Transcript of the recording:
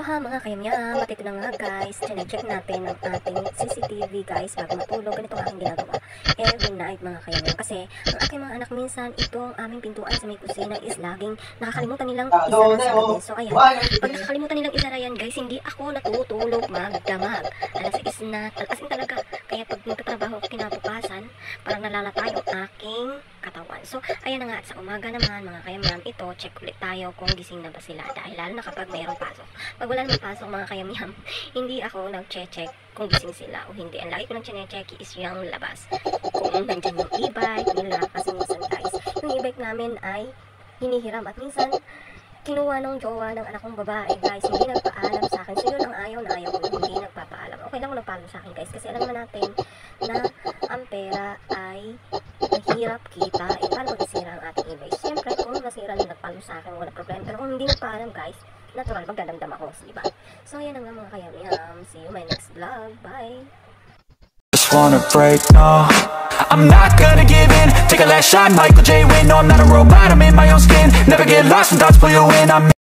Aloha mga kayamyam, at ito na nga guys, check natin ang ating CCTV guys bago matulog. Ganito ang aking ginagawa every night mga kayamyam. Kasi ang aking mga anak minsan, itong aming pintuan sa may kusina is laging nakakalimutan nilang isara sa gabi. So ayan, pag nakakalimutan nilang isara yan guys, hindi ako natutulog magdamag. Alas 6 na, as in talaga. Kaya pag nagtatrabaho ako kinabukasan, parang nalalata yung aking katawan. So ayan na nga, sa umaga naman mga kayamyam, ito check ulit tayo kung gising na ba sila. Dahil lalo na kapag mayroong pasok. Pag wala namang pasok mga kayamyam, hindi ako nag-check kung gising sila o hindi. Ang lagi ko nang check is yung labas. Kung nandyan yung e-bike nila, kasi minsan guys, yung e-bike namin ay hinihiram at minsan kinuha ng jowa ng anak kong babae guys, hindi nagpaalam sa akin. So yun ang ayaw na ayaw ko, hindi nagpapaalam. Okay lang kung nagpaalam sa akin guys, kasi alam naman natin na ang pera ay mahirap kita. Eh paano pag isira ang ating e-bike? Siyempre kung masira na nagpaalam sa akin, wala problema. Pero kung hindi nagpaalam guys, natural magdadamdam ako, diba? So yan ang nga mga kayamyam. See you in my next vlog. Bye! Just wanna break, no, I'm not gonna give in. Take a last shot, Michael J. Win. No, I'm not a robot, I'm in my own skin. Never get lost when thoughts pull you in. I'm